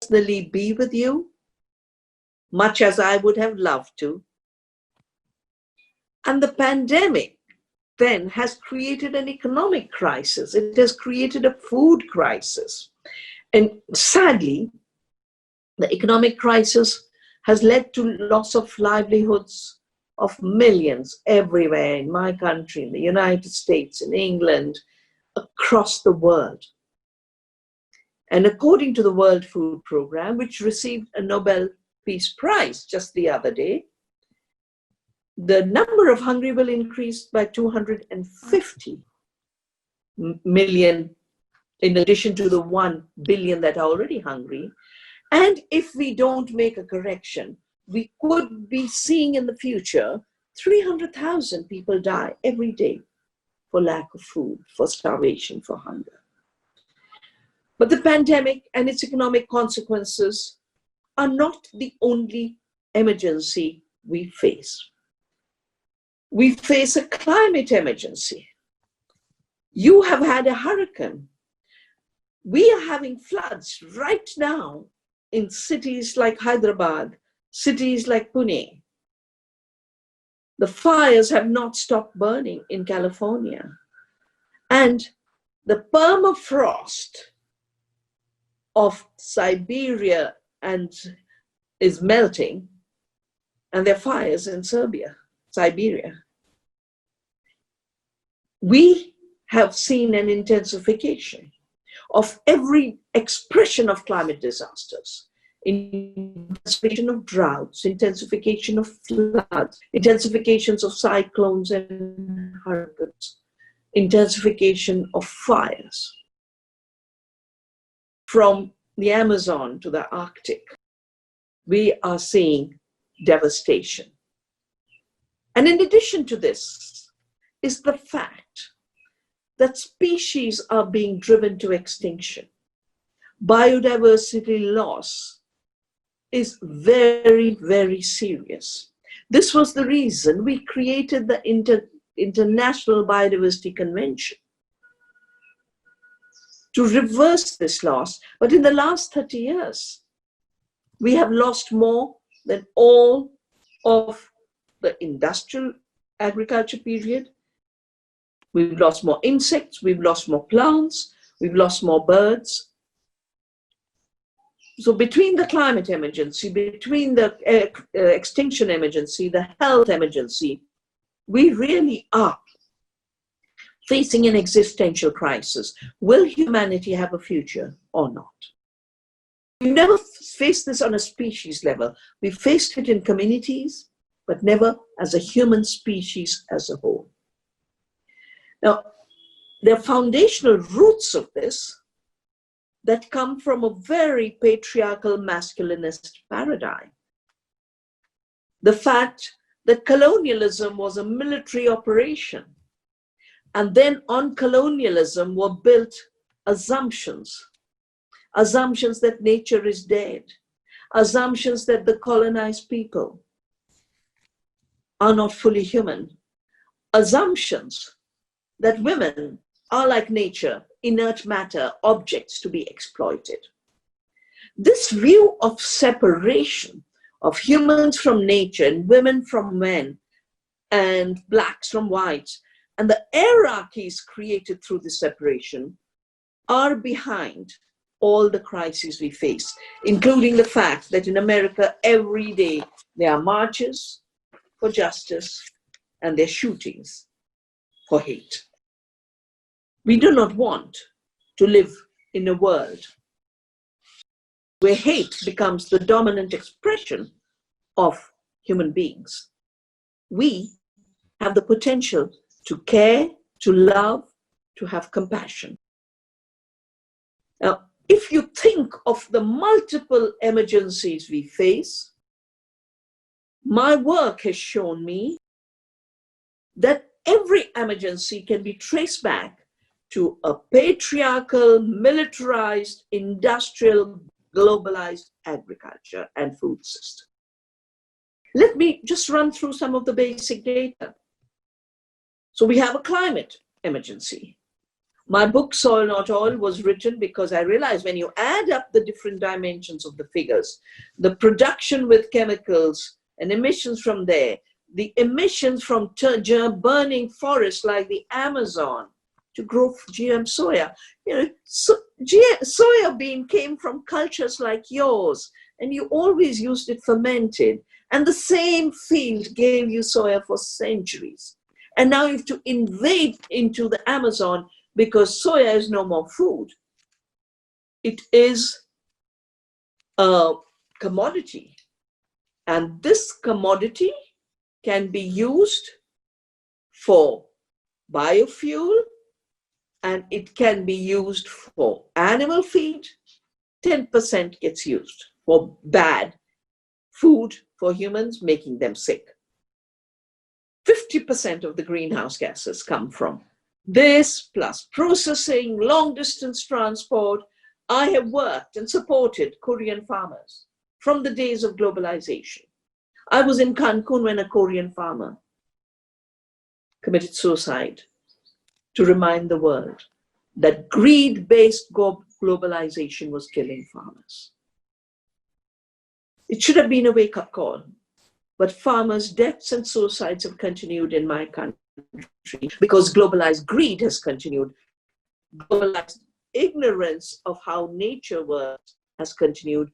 personally be with you, much as I would have loved to. And the pandemic then has created an economic crisis. It has created a food crisis. And sadly, the economic crisis has led to loss of livelihoods of millions everywhere in my country, in the United States, in England, across the world. And according to the World Food Programme, which received a Nobel Peace Prize just the other day, the number of hungry will increase by 250 million, in addition to the 1 billion that are already hungry. And if we don't make a correction, we could be seeing in the future 300,000 people die every day for lack of food, for starvation, for hunger. But the pandemic and its economic consequences are not the only emergency we face. We face a climate emergency. You have had a hurricane. We are having floods right now in cities like Hyderabad, cities like Pune. The fires have not stopped burning in California. And the permafrost of Siberia is melting, and there are fires in Siberia. We have seen an intensification of every expression of climate disasters, intensification of droughts, intensification of floods, intensifications of cyclones and hurricanes, intensification of fires. From the Amazon to the Arctic, we are seeing devastation. And in addition to this is the fact that species are being driven to extinction. Biodiversity loss is very, very serious. This was the reason we created the International Biodiversity Convention, to reverse this loss. But in the last 30 years, we have lost more than all of the industrial agriculture period. We've lost more insects, we've lost more plants, we've lost more birds. So between the climate emergency, between the extinction emergency, the health emergency, we really are facing an existential crisis. Will humanity have a future or not? We've never faced this on a species level. We faced it in communities, but never as a human species as a whole. Now, there are foundational roots of this that come from a very patriarchal masculinist paradigm. The fact that colonialism was a military operation, and then on colonialism were built assumptions that nature is dead, assumptions that the colonized people are not fully human, assumptions that women are like nature, inert matter, objects to be exploited. This view of separation of humans from nature and women from men and blacks from whites, and the hierarchies created through this separation are behind all the crises we face, including the fact that in America every day there are marches for justice and there are shootings for hate. We do not want to live in a world where hate becomes the dominant expression of human beings. We have the potential to care, to love, to have compassion. Now, if you think of the multiple emergencies we face, my work has shown me that every emergency can be traced back to a patriarchal, militarized, industrial, globalized agriculture and food system. Let me just run through some of the basic data. So we have a climate emergency. My book, Soil Not Oil, was written because I realized when you add up the different dimensions of the figures, the production with chemicals and emissions from there, the emissions from burning forests like the Amazon to grow GM soya. Soya bean came from cultures like yours, and you always used it fermented. And the same field gave you soya for centuries. And now you have to invade into the Amazon because soya is no more food. It is a commodity. And this commodity can be used for biofuel, and it can be used for animal feed. 10% gets used for bad food for humans, making them sick. 50% of the greenhouse gases come from this, plus processing, long distance transport. I have worked and supported Korean farmers from the days of globalization. I was in Cancun when a Korean farmer committed suicide to remind the world that greed-based globalization was killing farmers. It should have been a wake-up call, but farmers' deaths and suicides have continued in my country because globalized greed has continued. Globalized ignorance of how nature works has continued.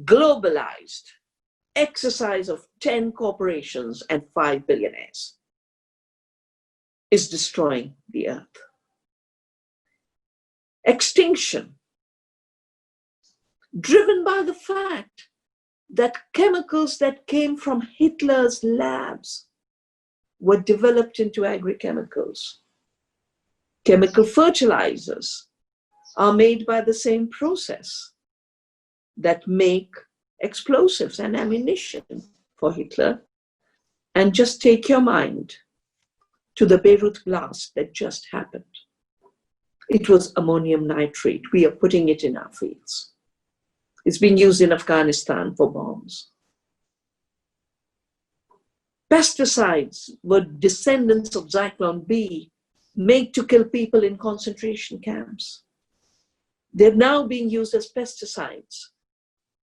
Globalized exercise of 10 corporations and 5 billionaires is destroying the earth. Extinction, driven by the fact that chemicals that came from Hitler's labs were developed into agrochemicals. Chemical fertilizers are made by the same process that make explosives and ammunition for Hitler. And just take your mind to the Beirut blast that just happened. It was ammonium nitrate. We are putting it in our fields. It's been used in Afghanistan for bombs. Pesticides were descendants of Zyklon B, made to kill people in concentration camps. They're now being used as pesticides.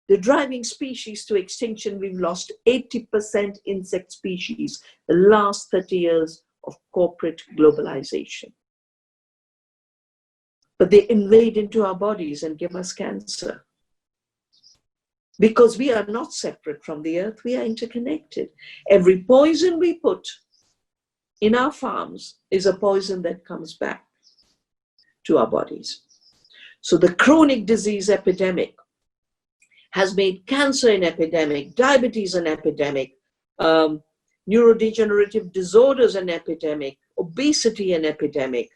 They're driving species to extinction. We've lost 80% insect species the last 30 years of corporate globalization. But they invade into our bodies and give us cancer. Because we are not separate from the earth, we are interconnected. Every poison we put in our farms is a poison that comes back to our bodies. So the chronic disease epidemic has made cancer an epidemic, diabetes an epidemic, neurodegenerative disorders an epidemic, obesity an epidemic.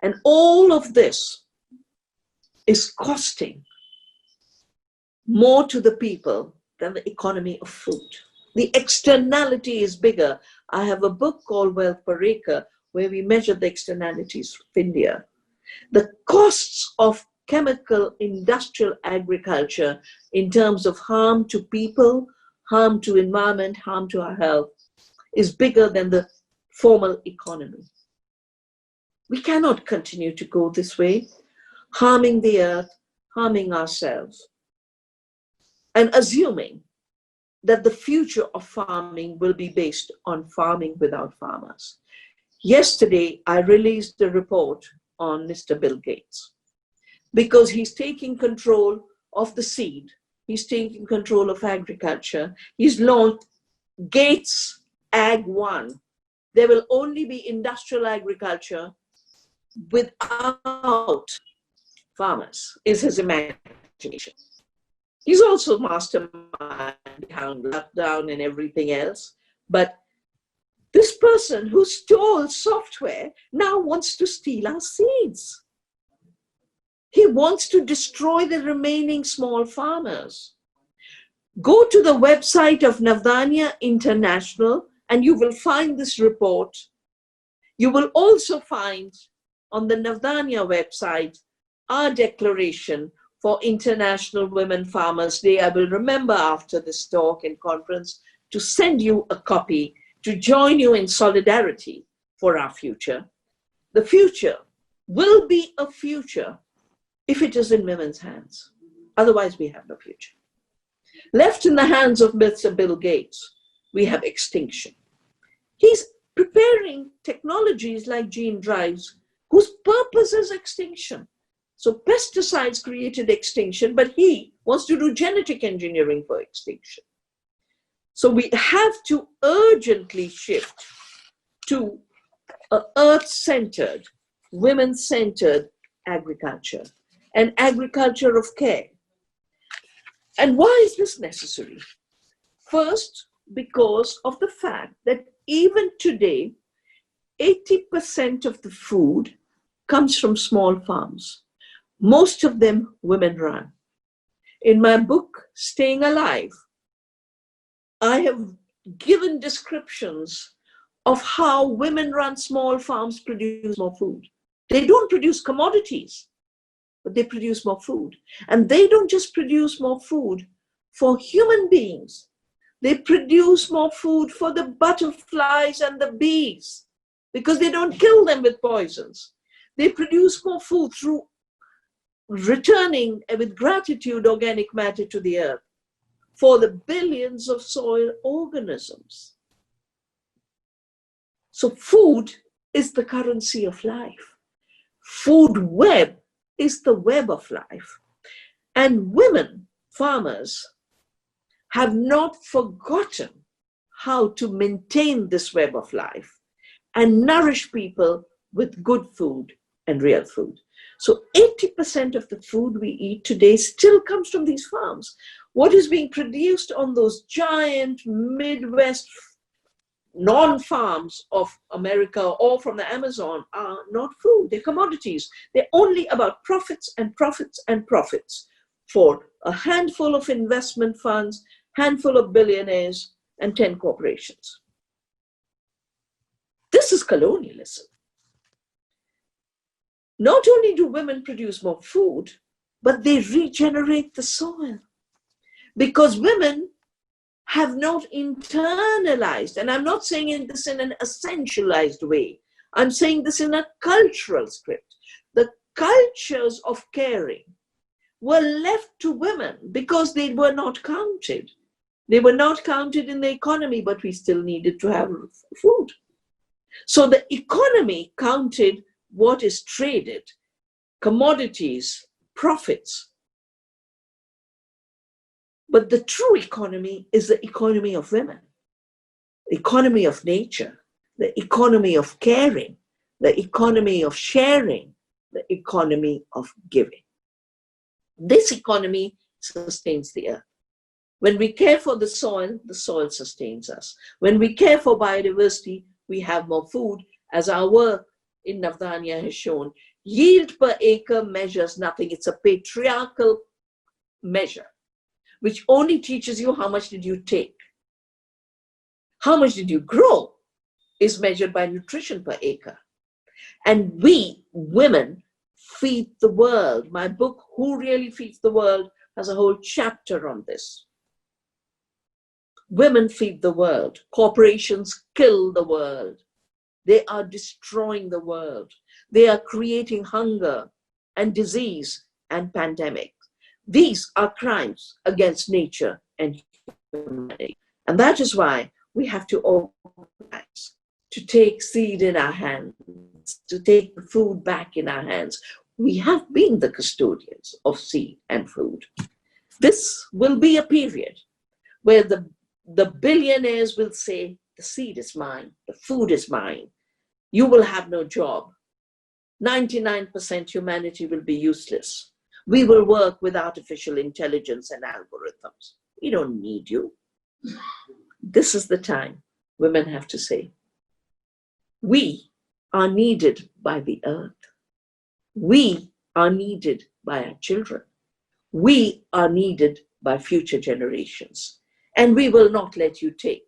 And all of this is costing more to the people than the economy of food. The externality is bigger. I have a book called Wealth Per Acre where we measure the externalities of India. The costs of chemical industrial agriculture in terms of harm to people, harm to environment, harm to our health is bigger than the formal economy. We cannot continue to go this way, harming the earth, harming ourselves, and assuming that the future of farming will be based on farming without farmers. Yesterday, I released a report on Mr. Bill Gates because he's taking control of the seed. He's taking control of agriculture. He's launched Gates Ag 1. There will only be industrial agriculture without farmers, is his imagination. He's also mastermind behind lockdown and everything else. But this person who stole software now wants to steal our seeds. He wants to destroy the remaining small farmers. Go to the website of Navdanya International and you will find this report. You will also find on the Navdanya website our declaration for International Women Farmers Day. I will remember after this talk and conference to send you a copy to join you in solidarity for our future. The future will be a future if it is in women's hands. Otherwise, we have no future. Left in the hands of Mr. Bill Gates, we have extinction. He's preparing technologies like gene drives whose purpose is extinction. So pesticides created extinction, but he wants to do genetic engineering for extinction. So we have to urgently shift to an earth-centered, women-centered agriculture, and agriculture of care. And why is this necessary? First, because of the fact that even today, 80% of the food comes from small farms, most of them women-run. In my book, Staying Alive, I have given descriptions of how women-run small farms produce more food. They don't produce commodities, but they produce more food. And they don't just produce more food for human beings. They produce more food for the butterflies and the bees because they don't kill them with poisons. They produce more food through returning with gratitude organic matter to the earth for the billions of soil organisms. So food is the currency of life. Food web is the web of life. And women, farmers, have not forgotten how to maintain this web of life and nourish people with good food and real food. So 80% of the food we eat today still comes from these farms. What is being produced on those giant Midwest non-farms of America or from the Amazon are not food, they're commodities. They're only about profits and profits and profits for a handful of investment funds, handful of billionaires, and 10 corporations. This is colonialism. Not only do women produce more food, but they regenerate the soil. Because women have not internalized, and I'm not saying this in an essentialized way, I'm saying this in a cultural script. The cultures of caring were left to women because they were not counted. They were not counted in the economy, but we still needed to have food. So the economy counted what is traded, commodities, profits. But the true economy is the economy of women, the economy of nature, the economy of caring, the economy of sharing, the economy of giving. This economy sustains the earth. When we care for the soil sustains us. When we care for biodiversity, we have more food. As our work in Navdanya has shown, yield per acre measures nothing. It's a patriarchal measure, which only teaches you how much did you take. How much did you grow is measured by nutrition per acre. And we, women, feed the world. My book, Who Really Feeds the World, has a whole chapter on this. Women feed the world. Corporations kill the world. They are destroying the world. They are creating hunger and disease and pandemic. These are crimes against nature and humanity. And that is why we have to organize, to take seed in our hands, to take the food back in our hands. We have been the custodians of seed and food. This will be a period where the billionaires will say, the seed is mine, the food is mine. You will have no job. 99% humanity will be useless. We will work with artificial intelligence and algorithms. We don't need you. This is the time women have to say, we are needed by the earth. We are needed by our children. We are needed by future generations. And we will not let you take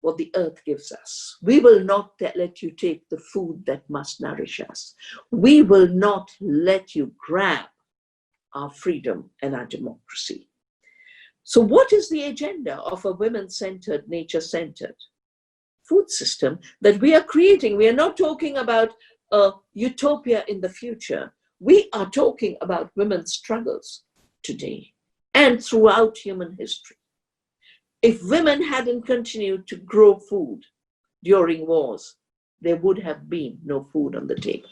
what the earth gives us. We will not let you take the food that must nourish us. We will not let you grab our freedom and our democracy. So what is the agenda of a women-centered, nature-centered food system that we are creating? We are not talking about a utopia in the future. We are talking about women's struggles today and throughout human history. If women hadn't continued to grow food during wars, there would have been no food on the table.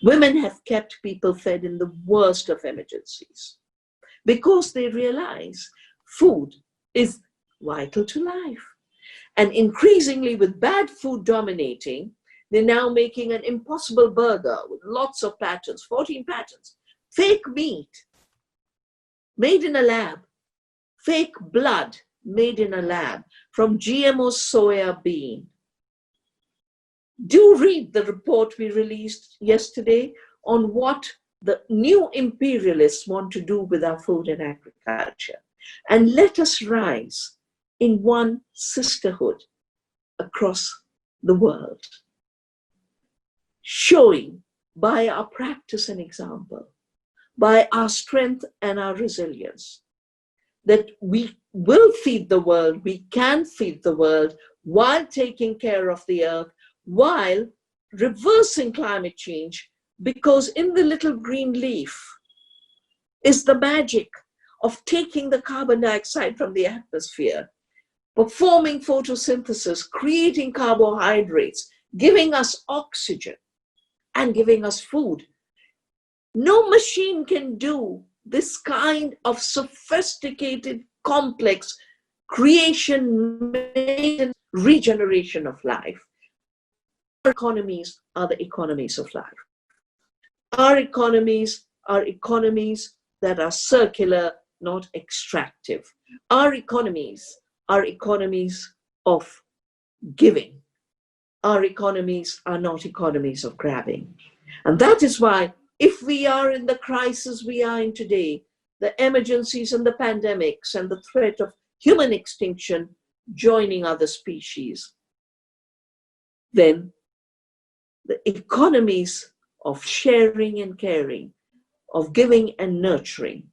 Women have kept people fed in the worst of emergencies because they realize food is vital to life. And increasingly, with bad food dominating, they're now making an impossible burger with lots of patterns, 14 patterns, fake meat made in a lab, fake blood made in a lab from GMO soya bean. Do read the report we released yesterday on what the new imperialists want to do with our food and agriculture. And let us rise in one sisterhood across the world, showing by our practice and example, by our strength and our resilience, that we will feed the world, we can feed the world while taking care of the earth, while reversing climate change, because in the little green leaf is the magic of taking the carbon dioxide from the atmosphere, performing photosynthesis, creating carbohydrates, giving us oxygen, and giving us food. No machine can do this kind of sophisticated, complex creation, maintenance, regeneration of life. Our economies are the economies of life. Our economies are economies that are circular, not extractive. Our economies are economies of giving. Our economies are not economies of grabbing. And that is why, if we are in the crisis we are in today, the emergencies and the pandemics and the threat of human extinction joining other species, then the economies of sharing and caring, of giving and nurturing,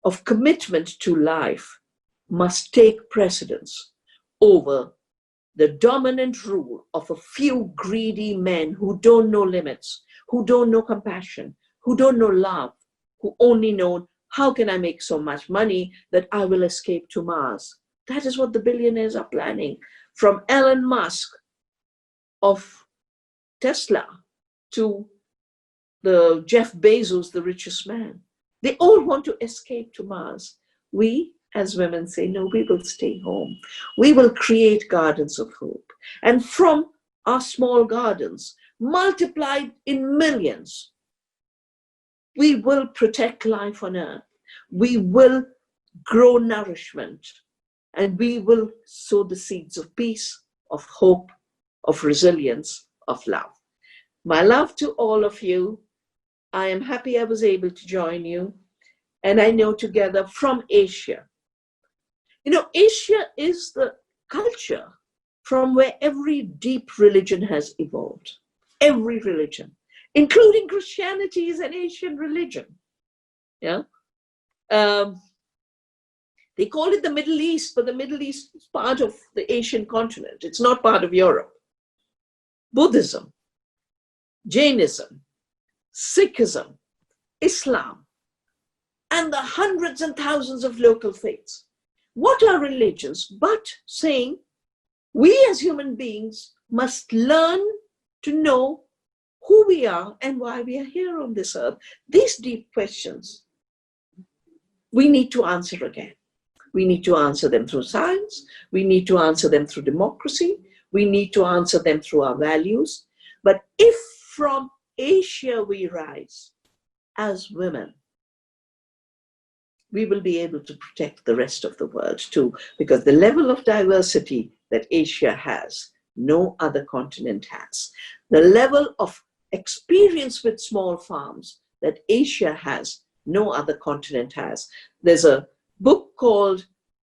of commitment to life must take precedence over the dominant rule of a few greedy men who don't know limits, who don't know compassion, who don't know love, who only know, how can I make so much money that I will escape to Mars? That is what the billionaires are planning. From Elon Musk of Tesla to the Jeff Bezos, the richest man. They all want to escape to Mars. We, as women, say, no, we will stay home. We will create gardens of hope. And from our small gardens, multiplied in millions, we will protect life on earth. We will grow nourishment. And we will sow the seeds of peace, of hope, of resilience, of love. My love to all of you. I am happy I was able to join you. And I know together from Asia. You know, Asia is the culture from where every deep religion has evolved. Every religion, including Christianity, is an Asian religion. Yeah. They call it the Middle East, but the Middle East is part of the Asian continent. It's not part of Europe. Buddhism, Jainism, Sikhism, Islam, and the hundreds and thousands of local faiths. What are religions but saying we as human beings must learn to know who we are and why we are here on this earth? These deep questions we need to answer again. We need to answer them through science. We need to answer them through democracy. We need to answer them through our values. But if from Asia we rise as women, we will be able to protect the rest of the world too, because the level of diversity that Asia has, no other continent has. The level of experience with small farms that Asia has, no other continent has. There's a book called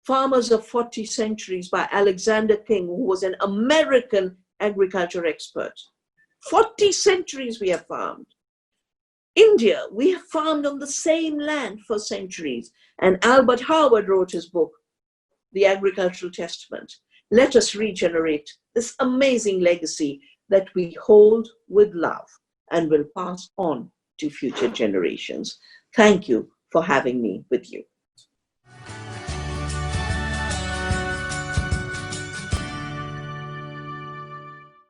Farmers of 40 Centuries by Alexander King, who was an American agriculture expert. 40 centuries we have farmed. India, we have farmed on the same land for centuries. And Albert Howard wrote his book, The Agricultural Testament. Let us regenerate this amazing legacy that we hold with love and will pass on to future generations. Thank you for having me with you.